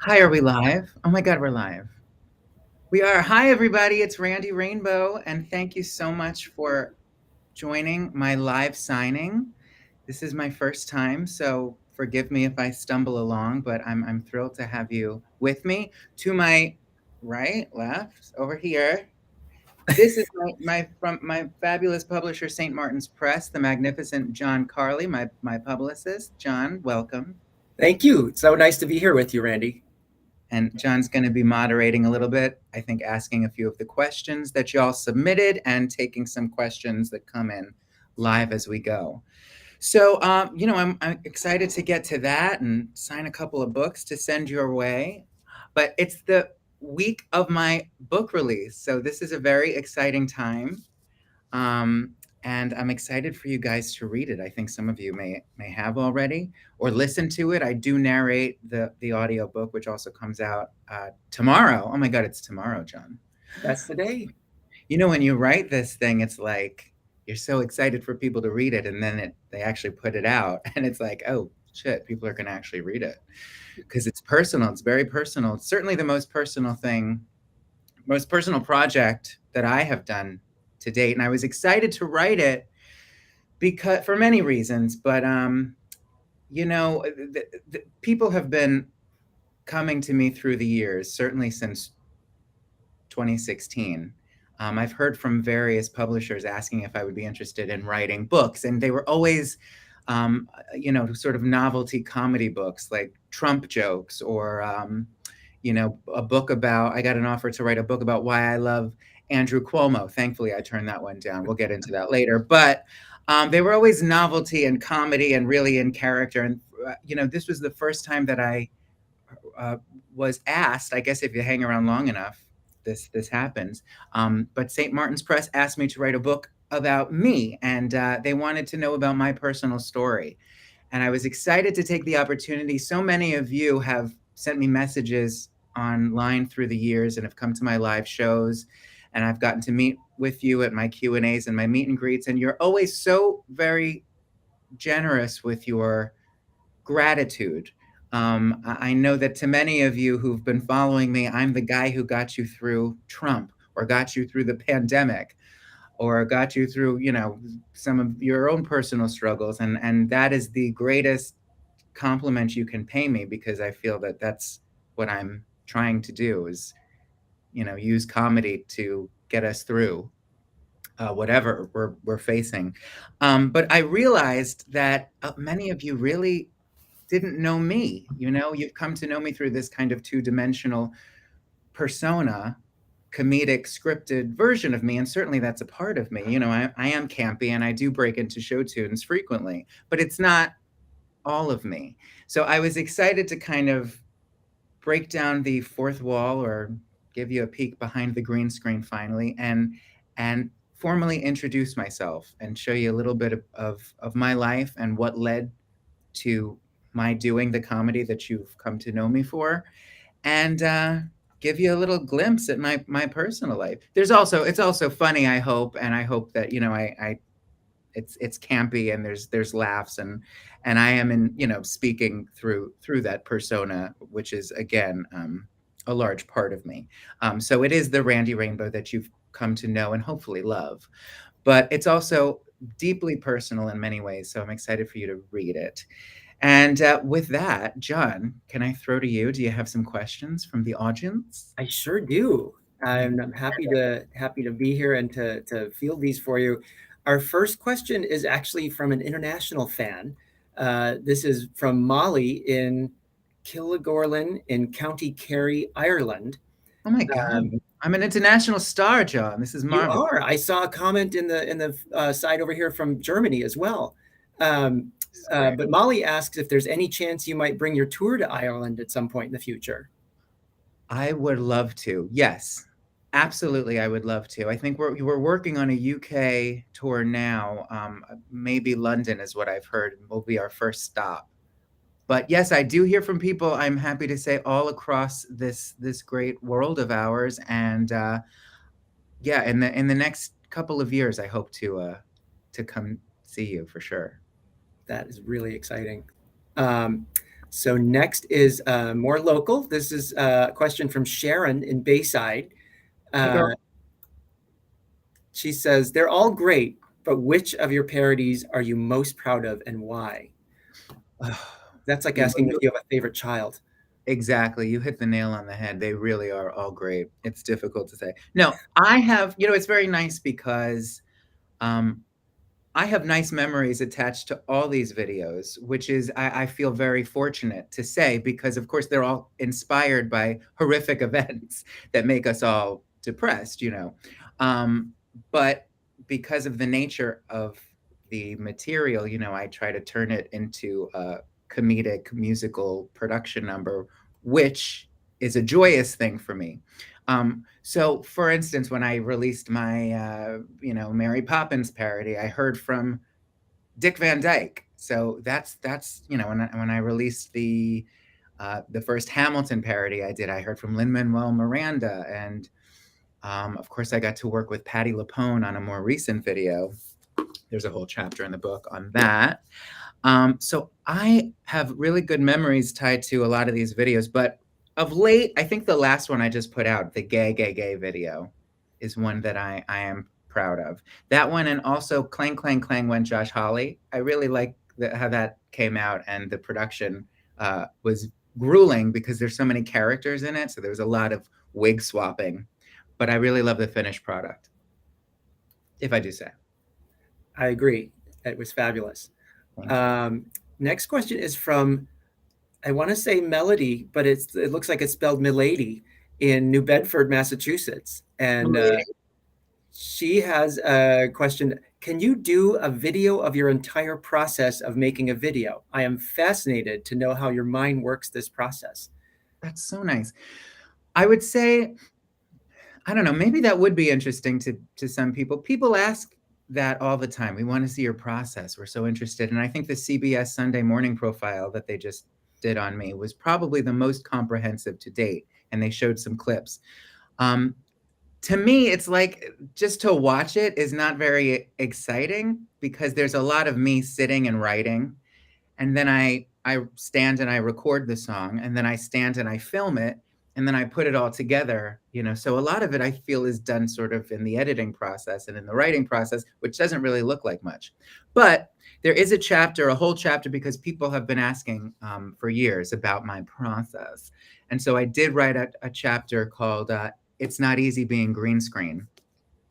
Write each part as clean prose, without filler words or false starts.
Hi, are we live? Oh my God, we're live. We are. Hi, everybody. It's Randy Rainbow, and thank you so much for joining my live signing. This is my first time, so forgive me if I stumble along, but I'm thrilled to have you with me. To my right, left, over here. This is my from my fabulous publisher, St. Martin's Press, the magnificent John Carley, my publicist. John, welcome. Thank you. It's so nice to be here with you, Randy. And John's going to be moderating a little bit, I think asking a few of the questions that y'all submitted and taking some questions that come in live as we go. So, I'm excited to get to that and sign a couple of books to send your way. But it's the week of my book release. So, this is a very exciting time. Um, and I'm excited for you guys to read it. I think some of you may have already or listen to it. I do narrate the audio book, which also comes out tomorrow. Oh my God, it's tomorrow, John. That's the day. When you write this thing, it's like you're so excited for people to read it, and then they actually put it out, and it's like, oh shit, people are going to actually read it because it's personal. It's very personal. It's certainly the most personal project that I have done to date, and I was excited to write it because for many reasons. But people have been coming to me through the years, certainly since 2016. I've heard from various publishers asking if I would be interested in writing books, and they were always, sort of novelty comedy books like Trump jokes or, a book about. I got an offer to write a book about why I love Andrew Cuomo. Thankfully, I turned that one down. We'll get into that later, but they were always novelty and comedy and really in character. And this was the first time that I uh, was asked. I guess if you hang around long enough, this happens. But St. Martin's Press asked me to write a book about me, and they wanted to know about my personal story. And I was excited to take the opportunity. So many of you have sent me messages online through the years and have come to my live shows, and I've gotten to meet with you at my Q&As and my meet and greets, and you're always so very generous with your gratitude. I know that to many of you who've been following me, I'm the guy who got you through Trump or got you through the pandemic or got you through, some of your own personal struggles. And that is the greatest compliment you can pay me because I feel that that's what I'm trying to do is, use comedy to get us through whatever we're facing. But I realized that many of you really didn't know me. You've come to know me through this kind of two-dimensional persona, comedic scripted version of me, and certainly that's a part of me. I am campy and I do break into show tunes frequently, but it's not all of me. So I was excited to kind of break down the fourth wall or give you a peek behind the green screen finally and formally introduce myself and show you a little bit of my life and what led to my doing the comedy that you've come to know me for, and give you a little glimpse at my personal life. It's also funny, I hope, and I hope that I it's campy and there's laughs and I am in speaking through that persona, which is again a large part of me. So it is the Randy Rainbow that you've come to know and hopefully love, but it's also deeply personal in many ways. So I'm excited for you to read it. And with that, John, can I throw to you? Do you have some questions from the audience? I sure do. I'm happy to be here and to field these for you. Our first question is actually from an international fan. This is from Molly in Kilgorlin in County Kerry, Ireland. Oh my God. Um, I'm an international star, John. This is you marvelous. are. I saw a comment in the side over here from Germany as well. This is great. But Molly asks if there's any chance you might bring your tour to Ireland at some point in the future. I would love to. Yes, absolutely. I would love to. I think we're working on a UK tour now. Maybe London is what I've heard will be our first stop. But yes, I do hear from people. I'm happy to say all across this great world of ours, and yeah, in the next couple of years, I hope to come see you for sure. That is really exciting. Um, So next is more local. This is a question from Sharon in Bayside. Hey, Uh, girl. she says, they're all great, but which of your parodies are you most proud of and why? That's like You know, asking if you have a favorite child. exactly. You hit the nail on the head. They really are all great. It's difficult to say. No, I have, it's very nice because um, I have nice memories attached to all these videos, which is, I feel very fortunate to say, because of course they're all inspired by horrific events that make us all depressed. Um, but because of the nature of the material, I try to turn it into a comedic musical production number, which is a joyous thing for me. So, for instance, when I released my, Mary Poppins parody, I heard from Dick Van Dyke. So that's when I released the first Hamilton parody I did, I heard from Lin-Manuel Miranda, and of course I got to work with Patti LuPone on a more recent video. There's a whole chapter in the book on that. So I have really good memories tied to a lot of these videos, but of late, I think the last one I just put out, the gay, gay, gay video, is one that I am proud of. That one, and also Clang, Clang, Clang Went Josh Hawley. I really like how that came out, and the production was grueling because there's so many characters in it. So there was a lot of wig swapping, but I really love the finished product, if I do say. I agree. It was fabulous. Thank you. Um, Next question is from, I want to say Melody, but it looks like it's spelled Milady in New Bedford, Massachusetts. And she has a question. Can you do a video of your entire process of making a video? I am fascinated to know how your mind works this process. That's so nice. I would say, I don't know, maybe that would be interesting to some people. People ask that all the time. We want to see your process. We're so interested. And I think the CBS Sunday Morning profile that they just did on me was probably the most comprehensive to date. And they showed some clips. Um, to me, it's like just to watch it is not very exciting because there's a lot of me sitting and writing, and then I stand and I record the song, and then I stand and I film it, and then I put it all together. So a lot of it I feel is done sort of in the editing process and in the writing process, which doesn't really look like much. But there is a whole chapter, because people have been asking for years about my process. And so I did write a chapter called It's Not Easy Being Green Screen.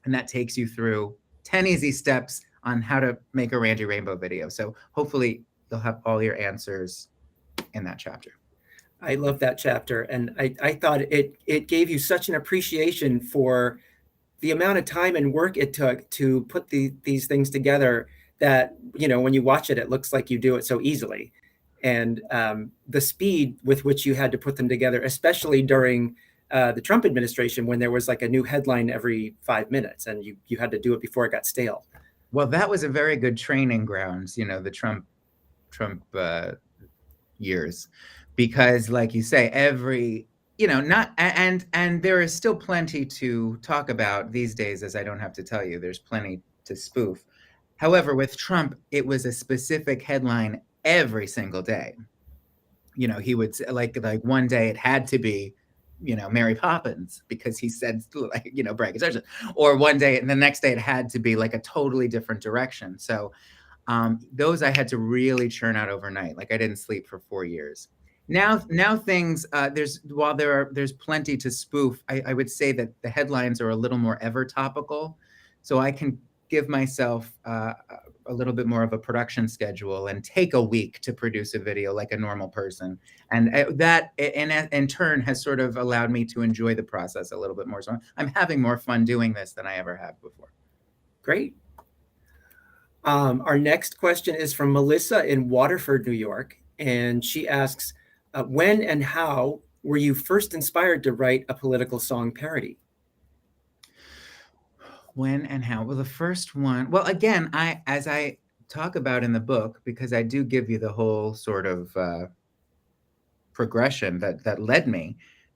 And that takes you through 10 easy steps on how to make a Randy Rainbow video. So hopefully you'll have all your answers in that chapter. I love that chapter. And I thought it gave you such an appreciation for the amount of time and work it took to put these things together that, when you watch it, it looks like you do it so easily. And the speed with which you had to put them together, especially during the Trump administration, when there was like a new headline every 5 minutes and you had to do it before it got stale. Well, that was a very good training grounds, the Trump years, because like you say, not, and there is still plenty to talk about these days, as I don't have to tell you, there's plenty to spoof. However, with Trump, it was a specific headline every single day. He would like one day it had to be, Mary Poppins, because he said, like, brag, or one day, and the next day it had to be like a totally different direction. So those I had to really churn out overnight. Like I didn't sleep for 4 years. Now things while there's plenty to spoof, I would say that the headlines are a little more ever topical, so I can give myself a little bit more of a production schedule and take a week to produce a video like a normal person, and that in turn has sort of allowed me to enjoy the process a little bit more. So I'm having more fun doing this than I ever have before. Great. Our next question is from Melissa in Waterford, New York. And she asks, when and how were you first inspired to write a political song parody? When and how? Well, the first one, well, again, as I talk about in the book, because I do give you the whole sort of progression that led me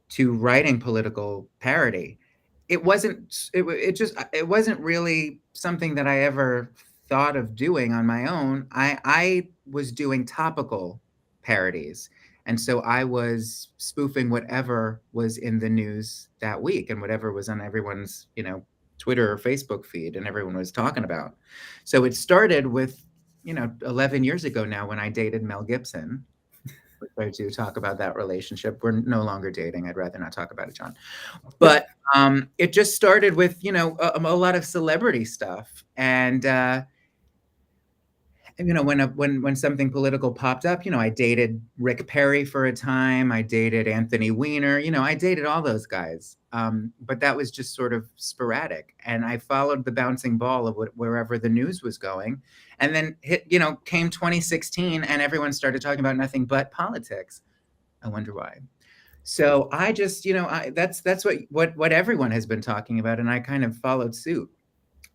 to writing political parody. It wasn't really something that I ever thought of doing on my own. I was doing topical parodies, And so I was spoofing whatever was in the news that week and whatever was on everyone's, Twitter or Facebook feed and everyone was talking about. So it started with, 11 years ago now when I dated Mel Gibson. I do talk about that relationship. We're no longer dating. I'd rather not talk about it, John. But it just started with, a lot of celebrity stuff. And, when something political popped up, I dated Rick Perry for a time. I dated Anthony Weiner. I dated all those guys. But that was just sort of sporadic. And I followed the bouncing ball of wherever the news was going. And then came 2016 and everyone started talking about nothing but politics. I wonder why. So I just, that's what everyone has been talking about. And I kind of followed suit.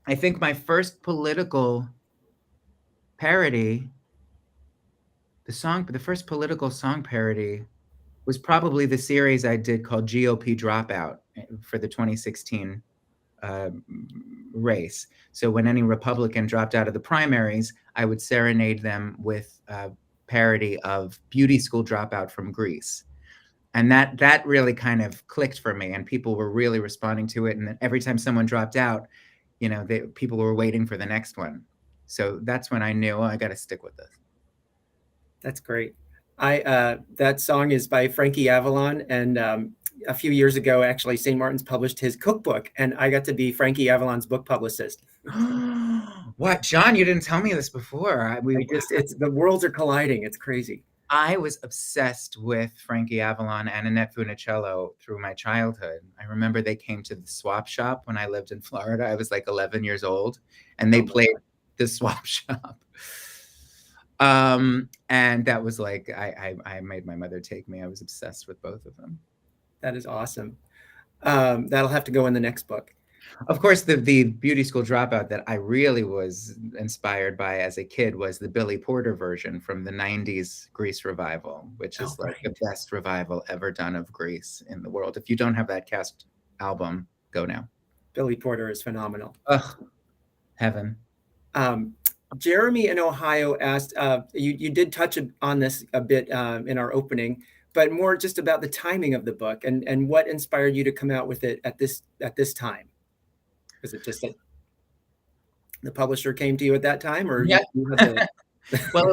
I think my first political parody, the first political song parody was probably the series I did called GOP Dropout for the 2016 race. So when any Republican dropped out of the primaries, I would serenade them with a parody of Beauty School Dropout from Greece. And that really kind of clicked for me, and people were really responding to it. And then every time someone dropped out, people were waiting for the next one. So that's when I knew, I got to stick with this. That's great. That song is by Frankie Avalon, and a few years ago, actually, St. Martin's published his cookbook, and I got to be Frankie Avalon's book publicist. What, John? You didn't tell me this before. It's the worlds are colliding. It's crazy. I was obsessed with Frankie Avalon and Annette Funicello through my childhood. I remember they came to the swap shop when I lived in Florida. I was like 11 years old, and they played the swap shop. And that was like, I made my mother take me. I was obsessed with both of them. That is awesome. That'll have to go in the next book. Of course, the Beauty School Dropout that I really was inspired by as a kid was the Billy Porter version from the 90s Grease revival, which is the best revival ever done of Grease in the world. If you don't have that cast album, go now. Billy Porter is phenomenal. Ugh, heaven. Jeremy in Ohio asked, you did touch on this a bit in our opening, but more just about the timing of the book and what inspired you to come out with it at this time. Was it just that the publisher came to you at that time, or yeah? You had the... Well,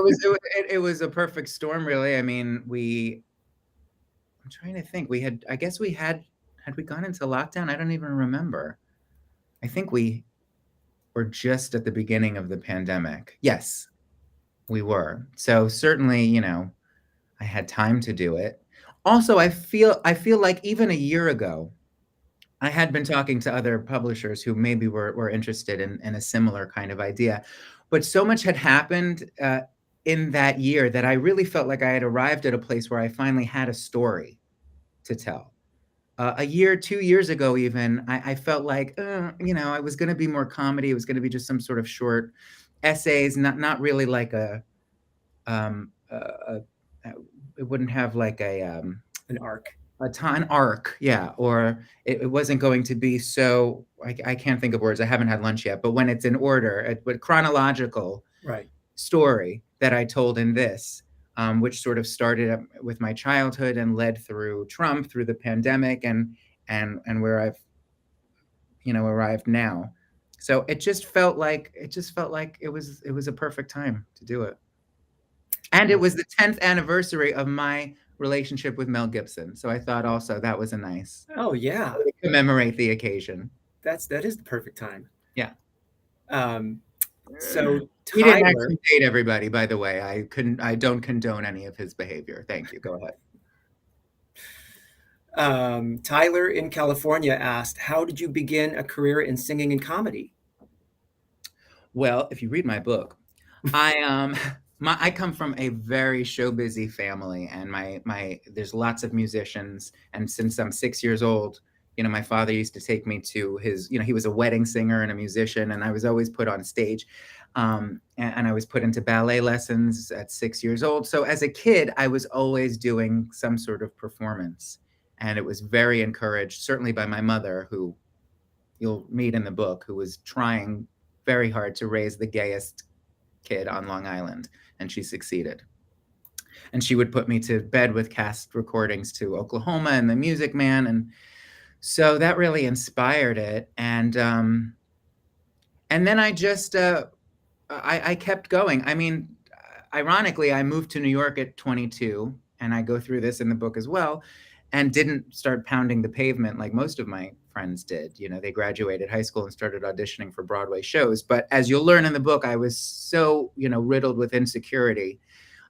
it was a perfect storm, really. I mean, I'm trying to think. Had we gone into lockdown? I don't even remember. I think we were just at the beginning of the pandemic. Yes, we were. So certainly, I had time to do it. Also, I feel like even a year ago, I had been talking to other publishers who maybe were interested in a similar kind of idea, but so much had happened in that year that I really felt like I had arrived at a place where I finally had a story to tell. A year, 2 years ago, even, I felt like, I was going to be more comedy. It was going to be just some sort of short essays, not really like it wouldn't have like an arc. An arc, yeah, or it wasn't going to be so. I can't think of words. I haven't had lunch yet, but when it's in order, but chronological story that I told in this, which sort of started with my childhood and led through Trump, through the pandemic, and where I've arrived now. So it just felt like it was a perfect time to do it, and it was the 10th anniversary of my relationship with Mel Gibson. So I thought also that was a nice way to commemorate the occasion. That is the perfect time. Yeah. So he didn't actually date everybody, by the way. I don't condone any of his behavior. Thank you. Go ahead. Tyler in California asked, how did you begin a career in singing and comedy? Well, if you read my book, I come from a very show busy family, and there's lots of musicians. And since I'm 6 years old, my father used to take me to his, he was a wedding singer and a musician, and I was always put on stage. And I was put into ballet lessons at 6 years old. So as a kid, I was always doing some sort of performance, and it was very encouraged, certainly by my mother, who you'll meet in the book, who was trying very hard to raise the gayest kid on Long Island, and she succeeded. And she would put me to bed with cast recordings to Oklahoma and The Music Man. And so that really inspired it. And then I just, I kept going. I mean, ironically, I moved to New York at 22, and I go through this in the book as well, and didn't start pounding the pavement like most of my friends did. You know, they graduated high school and started auditioning for Broadway shows. But as you'll learn in the book, I was so, riddled with insecurity.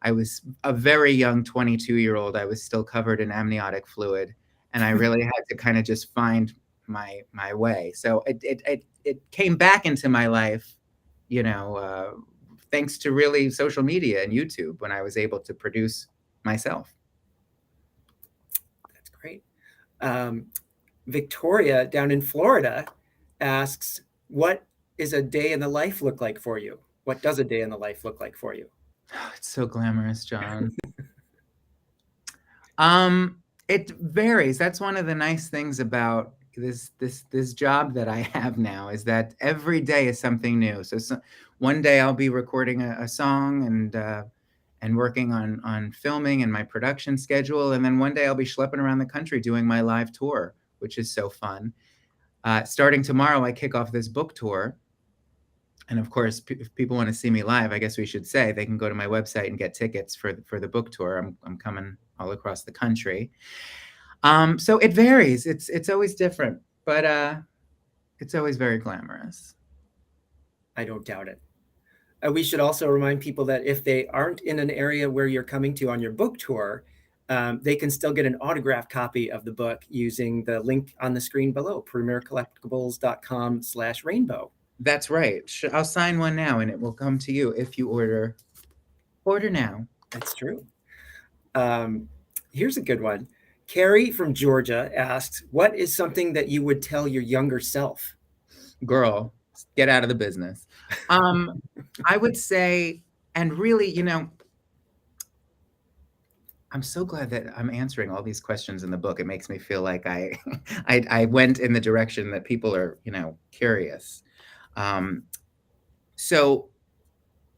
I was a very young 22-year-old. I was still covered in amniotic fluid, and I really had to kind of just find my way. So it came back into my life, thanks to really social media and YouTube, when I was able to produce myself. That's great. Victoria down in Florida asks, what is a day in the life look like for you? What does a day in the life look like for you? Oh, it's so glamorous, John. It varies. That's one of the nice things about this job that I have now, is that every day is something new. So one day I'll be recording a song and working on filming and my production schedule, and then one day I'll be schlepping around the country doing my live tour, which is so fun. Starting tomorrow, I kick off this book tour. And of course, if people want to see me live, I guess we should say they can go to my website and get tickets for the book tour. I'm coming all across the country. So it varies. It's always different, but it's always very glamorous. I don't doubt it. We should also remind people that if they aren't in an area where you're coming to on your book tour, they can still get an autographed copy of the book using the link on the screen below, premiercollectibles.com/rainbow. That's right. I'll sign one now, and it will come to you if you order now. That's true. Here's a good one. Carrie from Georgia asks, what is something that you would tell your younger self? Girl, get out of the business. I would say, and really, I'm so glad that I'm answering all these questions in the book. It makes me feel like I went in the direction that people are, curious. So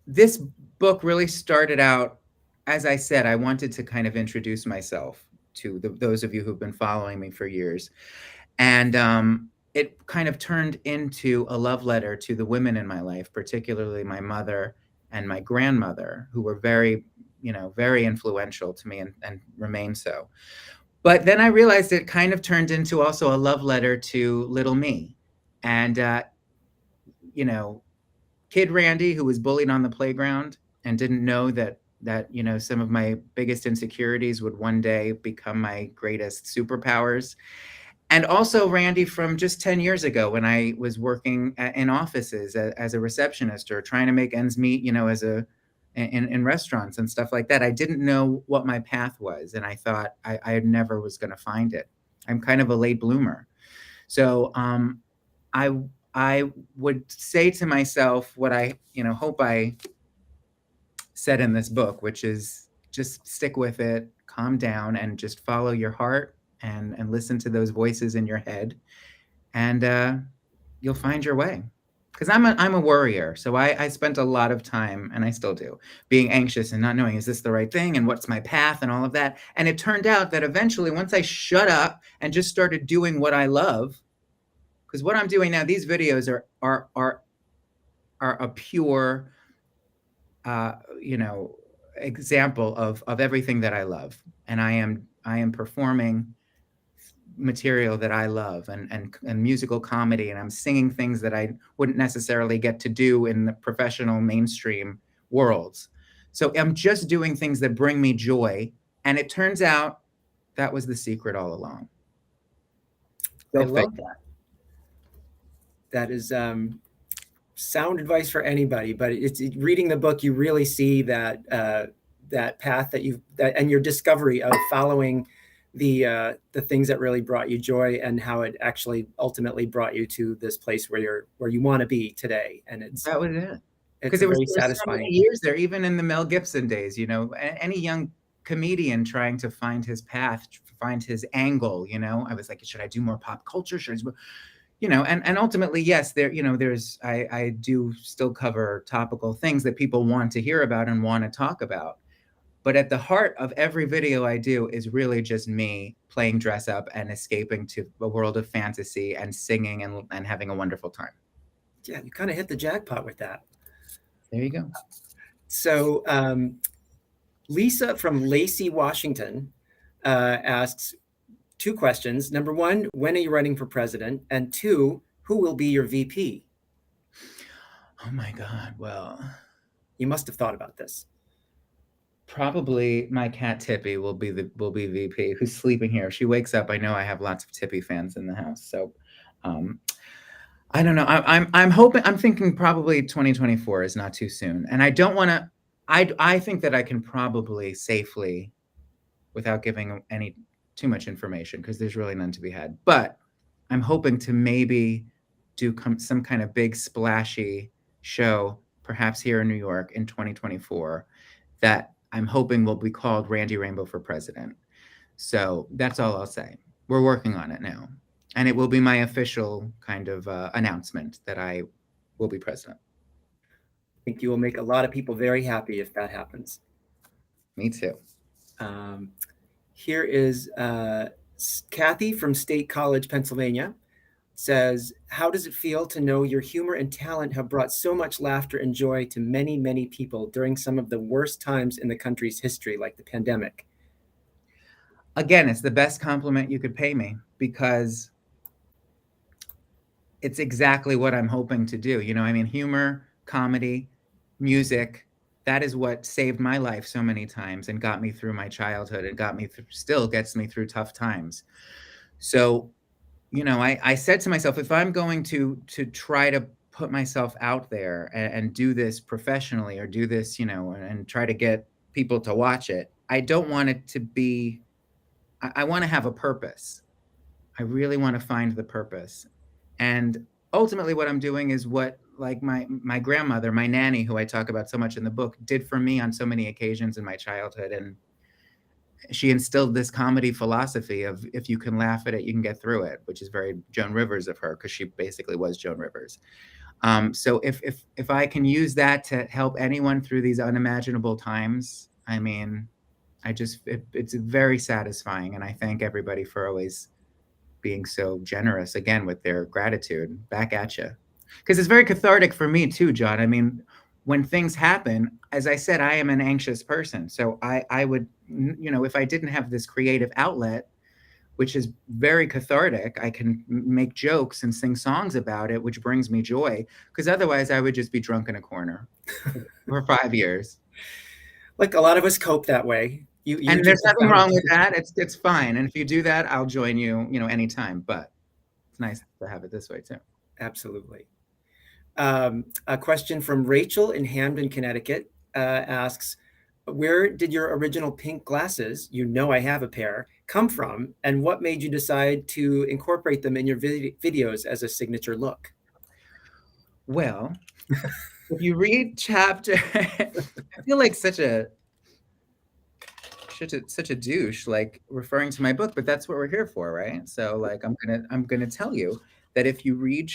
this book really started out, as I said, I wanted to kind of introduce myself to those of you who've been following me for years. And it kind of turned into a love letter to the women in my life, particularly my mother and my grandmother, who were very, very influential to me and remain so. But then I realized it kind of turned into also a love letter to little me. And, kid Randy, who was bullied on the playground and didn't know that some of my biggest insecurities would one day become my greatest superpowers. And also Randy from just 10 years ago, when I was working in offices as a receptionist or trying to make ends meet, in restaurants and stuff like that. I didn't know what my path was, and I thought I never was going to find it. I'm kind of a late bloomer. So I would say to myself what I hope I said in this book, which is just stick with it, calm down, and just follow your heart and listen to those voices in your head, and you'll find your way. Because I'm a worrier, so I spent a lot of time, and I still do, being anxious and not knowing, is this the right thing, and what's my path, and all of that. And it turned out that eventually, once I shut up and just started doing what I love, because what I'm doing now, these videos are a pure, example of everything that I love, and I am performing material that I love and musical comedy, and I'm singing things that I wouldn't necessarily get to do in the professional mainstream worlds. So I'm just doing things that bring me joy, and it turns out that was the secret all along. I love that. That is sound advice for anybody, but it's reading the book, you really see that that path and your discovery of following the things that really brought you joy, and how it actually ultimately brought you to this place where you want to be today. And that was it. Because it was very satisfying. So many years there, even in the Mel Gibson days, any young comedian trying to find his path, find his angle, I was like, should I do more pop culture? Should I and ultimately, yes, there's I do still cover topical things that people want to hear about and want to talk about. But at the heart of every video I do is really just me playing dress up and escaping to a world of fantasy and singing and having a wonderful time. Yeah, you kind of hit the jackpot with that. There you go. So Lisa from Lacey, Washington asks 2 questions. Number 1, when are you running for president? And 2, who will be your VP? Oh my God. Well, you must have thought about this. Probably my cat Tippy will be VP, who's sleeping here. If she wakes up, I know I have lots of Tippy fans in the house. So I don't know. I'm hoping, I'm thinking probably 2024 is not too soon. And I don't want to, I think that I can probably safely, without giving any too much information, because there's really none to be had. But I'm hoping to maybe do some kind of big splashy show, perhaps here in New York in 2024, that I'm hoping will be called Randy Rainbow for President. So that's all I'll say. We're working on it now. And it will be my official kind of announcement that I will be president. I think you will make a lot of people very happy if that happens. Me too. Here is Kathy from State College, Pennsylvania, says, how does it feel to know your humor and talent have brought so much laughter and joy to many, many people during some of the worst times in the country's history, like the pandemic? Again, it's the best compliment you could pay me, because it's exactly what I'm hoping to do. You know, I mean, humor, comedy, music, that is what saved my life so many times and got me through my childhood and got me through, still gets me through tough times. So, you know, I said to myself, if I'm going to try to put myself out there and do this professionally, or do this, you know, and try to get people to watch it, I don't want it to be, I want to have a purpose. I really want to find the purpose. And ultimately what I'm doing is what, like my grandmother, my nanny, who I talk about so much in the book, did for me on so many occasions in my childhood. And she instilled this comedy philosophy of, if you can laugh at it, you can get through it, which is very Joan Rivers of her, because she basically was Joan Rivers. So if I can use that to help anyone through these unimaginable times, I mean, it's very satisfying. And I thank everybody for always being so generous, again, with their gratitude. Back at you. Because it's very cathartic for me too, John. I mean, when things happen, as I said, I am an anxious person. So I would, you know, if I didn't have this creative outlet, which is very cathartic, I can make jokes and sing songs about it, which brings me joy. Because otherwise I would just be drunk in a corner for 5 years. Like a lot of us cope that way. And there's nothing wrong with that. It's fine. And if you do that, I'll join you, you know, anytime. But it's nice to have it this way too. Absolutely. A question from Rachel in Hamden, Connecticut, asks, where did your original pink glasses, you know I have a pair, come from? And what made you decide to incorporate them in your videos as a signature look? Well, if you read chapter, I feel like such a douche, like referring to my book, but that's what we're here for, right? So like, I'm gonna tell you that if you read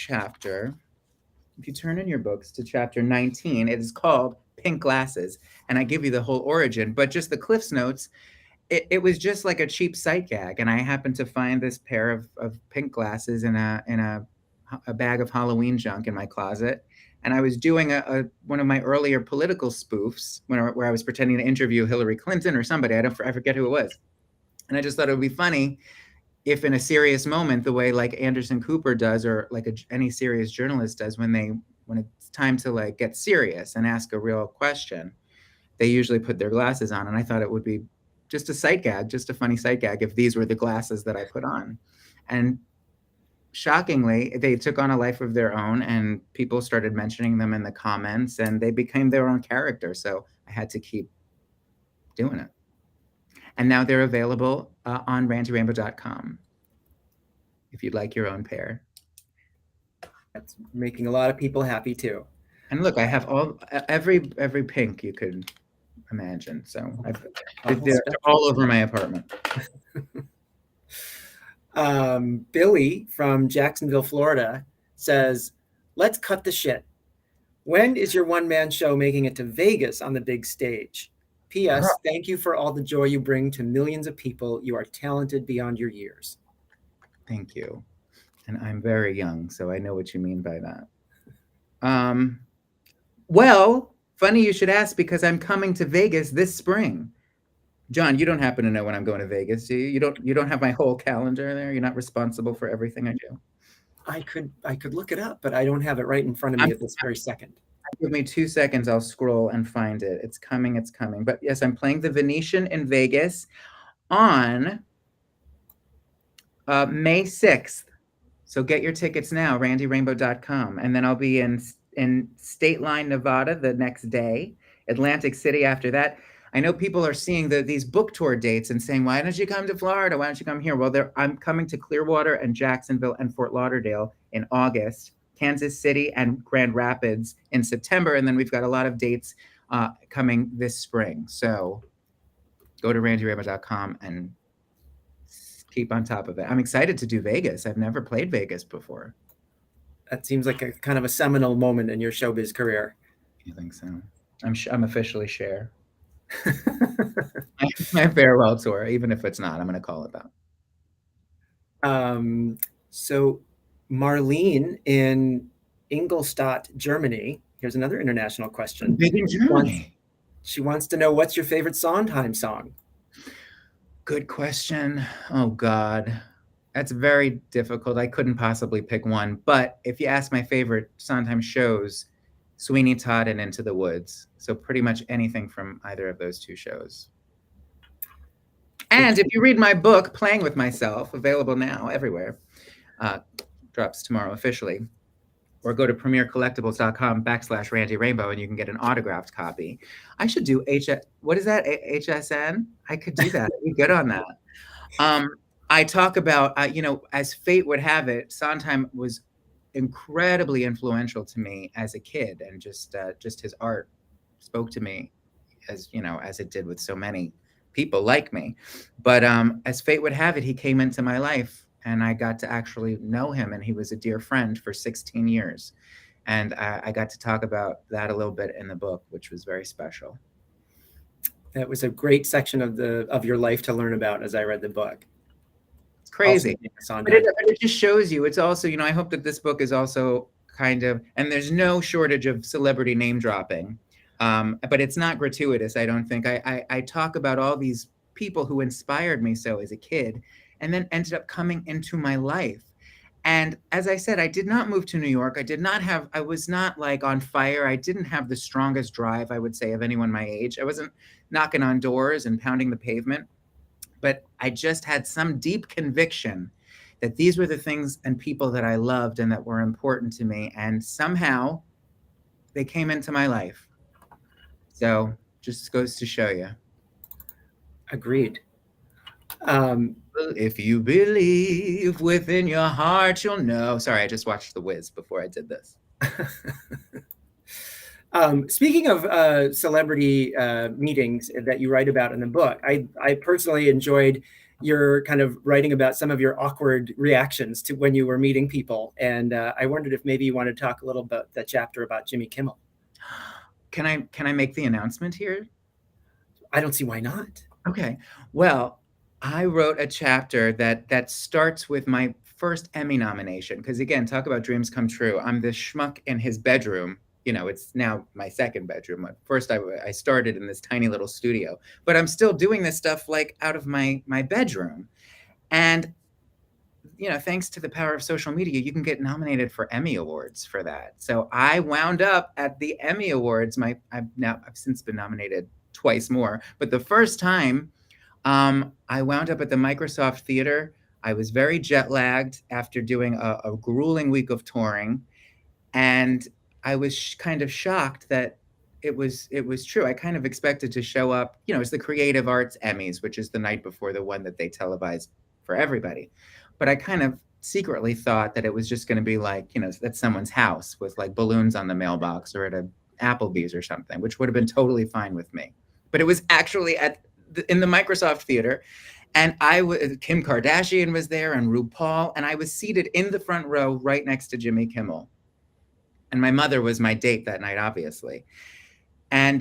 if you turn in your books to chapter 19, it is called Pink Glasses. And I give you the whole origin, but just the Cliff's Notes, it was just like a cheap sight gag. And I happened to find this pair of pink glasses in a bag of Halloween junk in my closet. And I was doing one of my earlier political spoofs where I was pretending to interview Hillary Clinton or somebody. I forget who it was. And I just thought it would be funny if, in a serious moment, the way like Anderson Cooper does, or like any serious journalist does, when it's time to like get serious and ask a real question, they usually put their glasses on. And I thought it would be just a sight gag, just a funny sight gag, if these were the glasses that I put on. And shockingly, they took on a life of their own, and people started mentioning them in the comments, and they became their own character. So I had to keep doing it. And now they're available on randyrainbow.com if you'd like your own pair. That's making a lot of people happy too. And look, I have every pink you could imagine. So they're all over my apartment. Billy from Jacksonville, Florida says, let's cut the shit. When is your one-man show making it to Vegas on the big stage? P.S. Thank you for all the joy you bring to millions of people. You are talented beyond your years. Thank you. And I'm very young, so I know what you mean by that. Well, funny you should ask because I'm coming to Vegas this spring. John, you don't happen to know when I'm going to Vegas, do you? You don't have my whole calendar there. You're not responsible for everything I do. I could look it up, but I don't have it right in front of me I'm, at this very second. Give me 2 seconds. I'll scroll and find it. It's coming. It's coming. But yes, I'm playing the Venetian in Vegas on May 6th. So get your tickets now, randyrainbow.com. And then I'll be in State Line, Nevada the next day, Atlantic City after that. I know people are seeing these book tour dates and saying, why don't you come to Florida? Why don't you come here? Well, I'm coming to Clearwater and Jacksonville and Fort Lauderdale in August, Kansas City and Grand Rapids in September. And then we've got a lot of dates coming this spring. So go to randyrainbow.com and keep on top of it. I'm excited to do Vegas. I've never played Vegas before. That seems like a kind of a seminal moment in your showbiz career. You think so? I'm officially Cher. my farewell tour, even if it's not, I'm going to call it that. So Marlene in Ingolstadt, Germany. Here's another international question. Big in Germany. She wants to know, what's your favorite Sondheim song? Good question. Oh, God. That's very difficult. I couldn't possibly pick one. But if you ask my favorite Sondheim shows, Sweeney Todd and Into the Woods. So pretty much anything from either of those two shows. And if you read my book, Playing with Myself, available now everywhere, drops tomorrow officially, or go to premiercollectibles.com/Randy Rainbow and you can get an autographed copy. I should do what is that? HSN? I could do that. I'd be good on that. I talk about, as fate would have it, Sondheim was incredibly influential to me as a kid, and just his art spoke to me as it did with so many people like me. But as fate would have it, he came into my life and I got to actually know him, and he was a dear friend for 16 years. And I got to talk about that a little bit in the book, which was very special. That was a great section of your life to learn about as I read the book. It's crazy. But it just shows you. It's also, I hope that this book is also kind of, and there's no shortage of celebrity name dropping, but it's not gratuitous, I don't think. I talk about all these people who inspired me so as a kid and then ended up coming into my life. And as I said, I did not move to New York. I was not like on fire. I didn't have the strongest drive, I would say, of anyone my age. I wasn't knocking on doors and pounding the pavement, but I just had some deep conviction that these were the things and people that I loved and that were important to me. And somehow they came into my life. So just goes to show you. Agreed. If you believe within your heart, you'll know. Sorry, I just watched The Wiz before I did this. Speaking of celebrity meetings that you write about in the book, I personally enjoyed your kind of writing about some of your awkward reactions to when you were meeting people. And I wondered if maybe you want to talk a little about that chapter about Jimmy Kimmel. Can I make the announcement here? I don't see why not. Okay. Well, I wrote a chapter that starts with my first Emmy nomination. Because again, talk about dreams come true. I'm this schmuck in his bedroom. It's now my second bedroom. At first, I started in this tiny little studio, but I'm still doing this stuff like out of my bedroom. And, thanks to the power of social media, you can get nominated for Emmy Awards for that. So I wound up at the Emmy Awards. I've since been nominated twice more, but the first time I wound up at the Microsoft Theater. I was very jet lagged after doing a grueling week of touring. And I was kind of shocked that it was true. I kind of expected to show up, it's the Creative Arts Emmys, which is the night before the one that they televise for everybody. But I kind of secretly thought that it was just going to be like, at someone's house with like balloons on the mailbox or at a Applebee's or something, which would have been totally fine with me. But it was actually in the Microsoft Theater. And Kim Kardashian was there and RuPaul, and I was seated in the front row right next to Jimmy Kimmel. And my mother was my date that night, obviously. And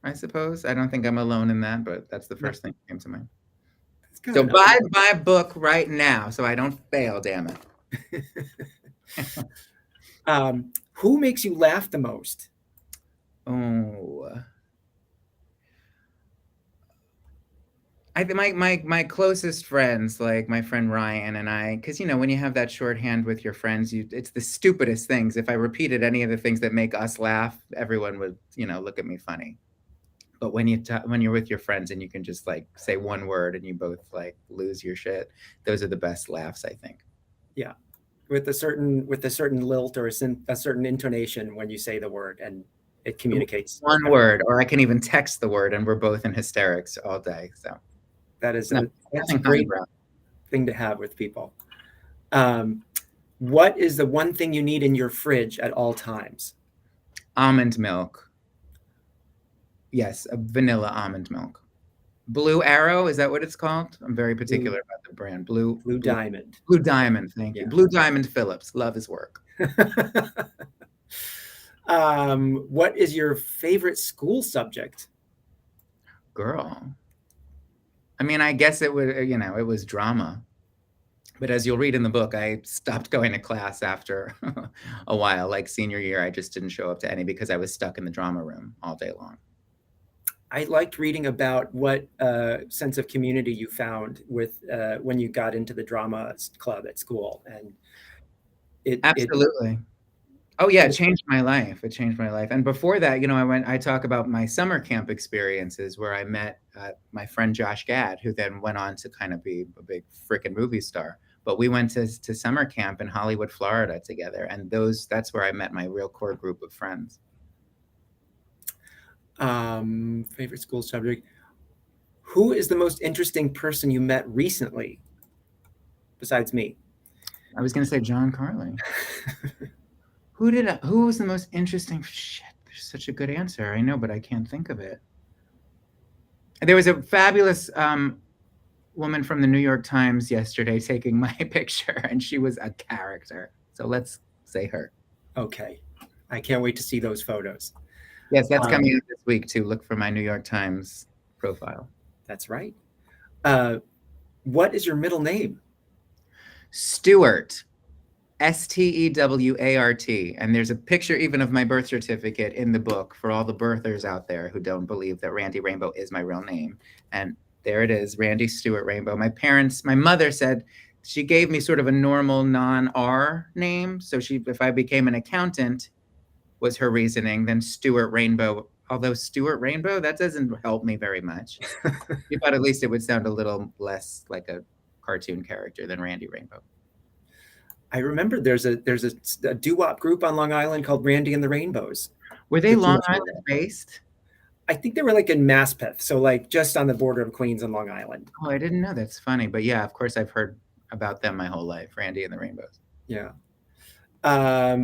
I suppose. I don't think I'm alone in that, but that's the No, first thing that came to mind. that's So good. buy my book right now so I don't fail, damn it. Who makes you laugh the most? Oh, I think my closest friends, like my friend Ryan and I, because when you have that shorthand with your friends, it's the stupidest things. If I repeated any of the things that make us laugh, everyone would look at me funny. But when you're with your friends and you can just like say one word and you both like lose your shit, those are the best laughs, I think. Yeah, with a certain lilt or a certain intonation when you say the word, and it communicates. One word, or I can even text the word, and we're both in hysterics all day. So That's no, a nothing great highbrow. thing to have with people. What is the one thing you need in your fridge at all times? Almond milk. Yes, a vanilla almond milk. Blue Arrow, is that what it's called? I'm very Blue, particular about the brand. Blue Diamond. Blue Diamond, thank you. Yeah. Blue Diamond Phillips. Love his work. What is your favorite school subject? Girl. I mean, I guess it was drama. But as you'll read in the book, I stopped going to class after a while. Like senior year, I just didn't show up to any because I was stuck in the drama room all day long. I liked reading about what sense of community you found with when you got into the drama club at school, and it Absolutely. Oh yeah, it changed my life. It changed my life. And before that, I talk about my summer camp experiences where I met my friend Josh Gad, who then went on to kind of be a big freaking movie star. But we went to summer camp in Hollywood, Florida together. And that's where I met my real core group of friends. favorite school subject. Who is the most interesting person you met recently, besides me? I was going to say John Carlin. Who was the most interesting? Shit, there's such a good answer. I know, but I can't think of it. There was a fabulous woman from the New York Times yesterday taking my picture, and she was a character. So let's say her. Okay, I can't wait to see those photos. Yes, that's coming out this week too. Look for my New York Times profile. That's right. What is your middle name? Stewart. Stewart. And there's a picture even of my birth certificate in the book for all the birthers out there who don't believe that Randy Rainbow is my real name. And there it is, Randy Stewart Rainbow. My mother said she gave me sort of a normal non-R name. So if I became an accountant, was her reasoning, then Stewart Rainbow. Although Stewart Rainbow, that doesn't help me very much. She thought at least it would sound a little less like a cartoon character than Randy Rainbow. I remember there's a doo-wop group on Long Island called Randy and the Rainbows. Were they Long Island based? I think they were like in Maspeth, so like just on the border of Queens and Long Island. Oh, I didn't know. That's funny. But yeah, of course I've heard about them my whole life, Randy and the Rainbows. Yeah.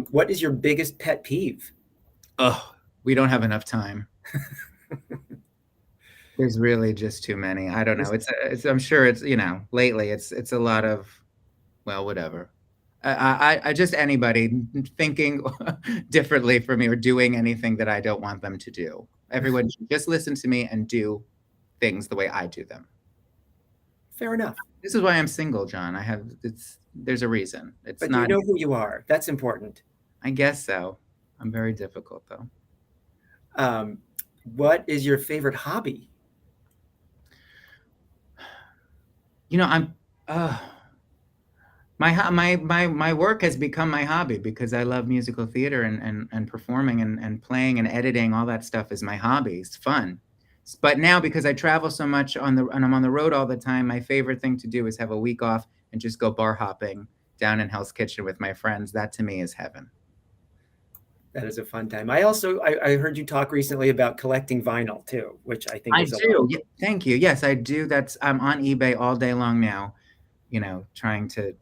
What is your biggest pet peeve? Oh, we don't have enough time. There's really just too many. I don't know. I'm sure it's, lately it's a lot of, well, whatever. I just anybody thinking differently from me or doing anything that I don't want them to do. Everyone should just listen to me and do things the way I do them. Fair enough. This is why I'm single, John. There's a reason. But you know who you are. That's important. I guess so. I'm very difficult though. What is your favorite hobby? My work has become my hobby because I love musical theater and performing and playing and editing. All that stuff is my hobby. It's fun. But now because I travel so much and I'm on the road all the time, my favorite thing to do is have a week off and just go bar hopping down in Hell's Kitchen with my friends. That to me is heaven. That is a fun time. I heard you talk recently about collecting vinyl too, which I think I do. Thank you. Yes, I do. I'm on eBay all day long now, trying to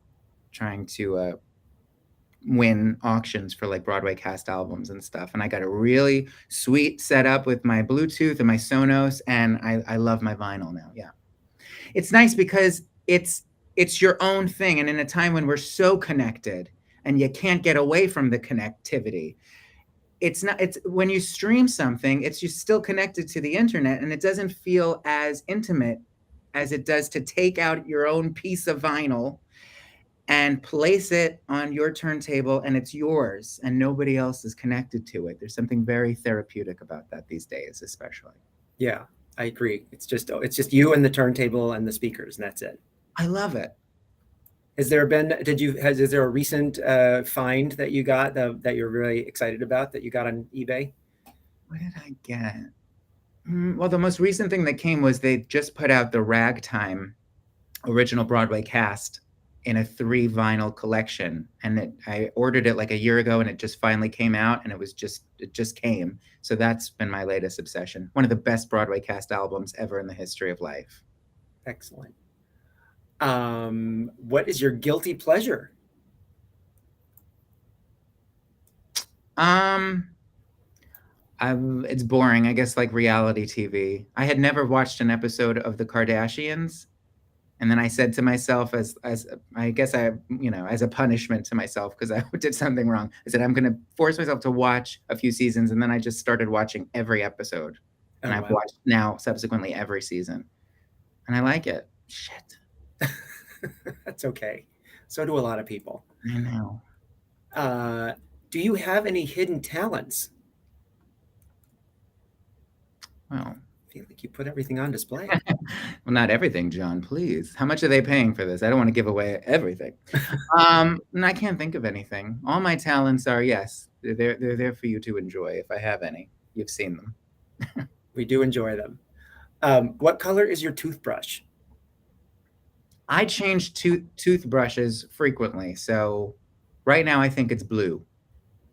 win auctions for like Broadway cast albums and stuff. And I got a really sweet setup with my Bluetooth and my Sonos, and I love my vinyl now. Yeah. It's nice because it's your own thing. And in a time when we're so connected and you can't get away from the connectivity, it's not, it's when you stream something, it's you're still connected to the internet, and it doesn't feel as intimate as it does to take out your own piece of vinyl and place it on your turntable, and it's yours and nobody else is connected to it. There's something very therapeutic about that these days, especially. Yeah, I agree. It's just you and the turntable and the speakers, and that's it. I love it. Is there a recent find that you got that you're really excited about that you got on eBay? What did I get? Well, the most recent thing that came was they just put out the Ragtime original Broadway cast in a 3 vinyl collection, and I ordered it like a year ago, and it just finally came out, and it just came. So that's been my latest obsession. One of the best Broadway cast albums ever in the history of life. Excellent. What is your guilty pleasure? It's boring. I guess like reality TV. I had never watched an episode of The Kardashians, and then I said to myself, as I guess I, as a punishment to myself because I did something wrong, I said I'm going to force myself to watch a few seasons, and then I just started watching every episode, and I've watched now subsequently every season, and I like it. Shit. That's okay. So do a lot of people. I know. Do you have any hidden talents? Well, I feel like you put everything on display. Well, not everything, John, please. How much are they paying for this? I don't want to give away everything. And I can't think of anything. All my talents are, yes, they're there for you to enjoy. If I have any, you've seen them. We do enjoy them. What color is your toothbrush? I change toothbrushes frequently. So right now I think it's blue.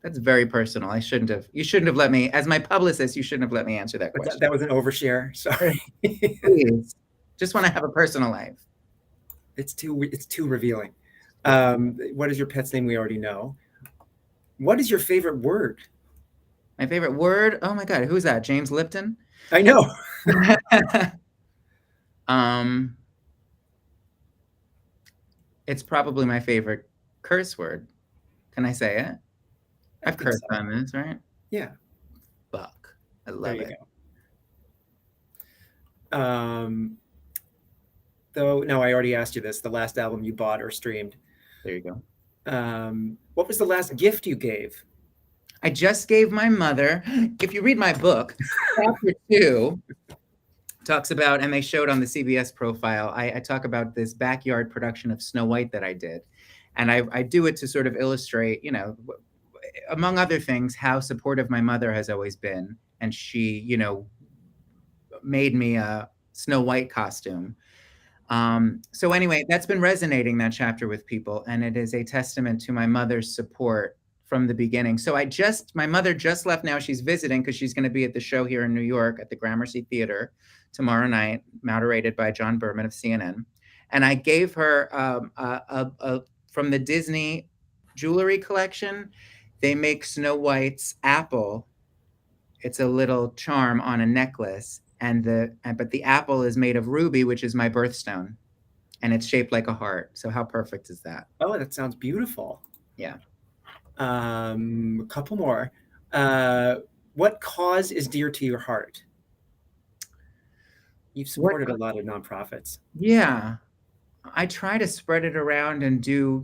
That's very personal. You shouldn't have let me, as my publicist, you shouldn't have let me answer that question. That was an overshare. Sorry. Please. Just want to have a personal life. It's too revealing. What is your pet's name? We already know. What is your favorite word? My favorite word? Oh my God. Who's that? James Lipton? I know. It's probably my favorite curse word. Can I say it? I've cursed on this, right? Yeah. Fuck. I love it. Though, no, I already asked you this. The last album you bought or streamed. There you go. What was the last gift you gave? I just gave my mother, if you read my book, chapter 2 talks about, and they showed on the CBS profile, I talk about this backyard production of Snow White that I did. And I do it to sort of illustrate, among other things, how supportive my mother has always been. And she, made me a Snow White costume. So anyway, that's been resonating, that chapter, with people. And it is a testament to my mother's support from the beginning. So my mother just left now. She's visiting because she's going to be at the show here in New York at the Gramercy Theater tomorrow night, moderated by John Berman of CNN. And I gave her from the Disney jewelry collection, they make Snow White's apple. It's a little charm on a necklace. But the apple is made of ruby, which is my birthstone. And it's shaped like a heart. So how perfect is that? Oh, that sounds beautiful. Yeah. A couple more. What cause is dear to your heart? You've supported a lot of nonprofits. Yeah. I try to spread it around and do,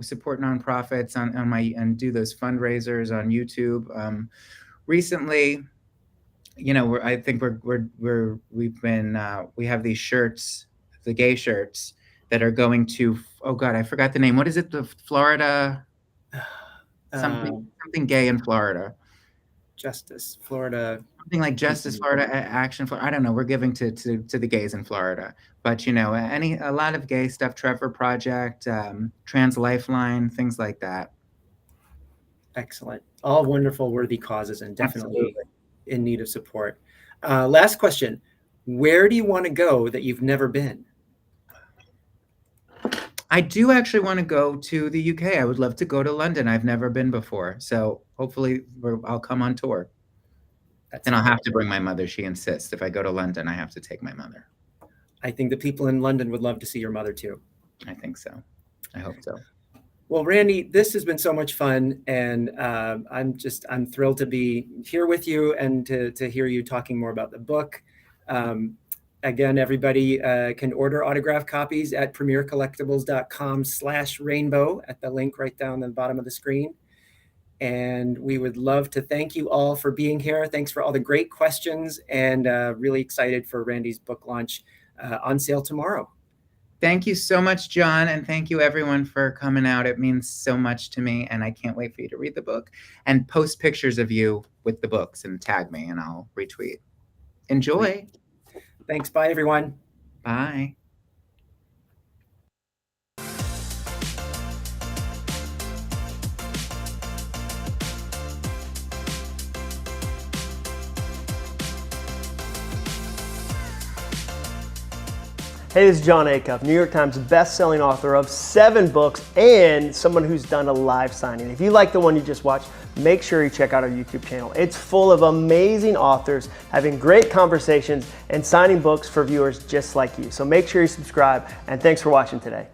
support nonprofits and do those fundraisers on YouTube. Recently, I think we have these shirts, the gay shirts that are going to, oh God, I forgot the name. What is it? The Florida, something gay in Florida. Justice, Florida. Something like Justice, Florida, Action, Florida. I don't know. We're giving to the gays in Florida. But, a lot of gay stuff, Trevor Project, Trans Lifeline, things like that. Excellent. All wonderful, worthy causes, and definitely in need of support. Last question. Where do you want to go that you've never been? I do actually want to go to the UK. I would love to go to London. I've never been before. So hopefully I'll come on tour. And I'll have to bring my mother. She insists. If I go to London, I have to take my mother. I think the people in London would love to see your mother too. I think so. I hope so. Well, Randy, this has been so much fun, and I'm thrilled to be here with you and to hear you talking more about the book. Again, everybody can order autographed copies at premiercollectibles.com/rainbow at the link right down the bottom of the screen. And we would love to thank you all for being here. Thanks for all the great questions, and really excited for Randy's book launch on sale tomorrow. Thank you so much, John, and thank you everyone for coming out. It means so much to me, and I can't wait for you to read the book and post pictures of you with the books and tag me, and I'll retweet. Enjoy. Thanks. Bye, everyone. Bye. Hey, this is John Acuff, New York Times best-selling author of 7 books and someone who's done a live signing. If you like the one you just watched, make sure you check out our YouTube channel. It's full of amazing authors having great conversations and signing books for viewers just like you. So make sure you subscribe, and thanks for watching today.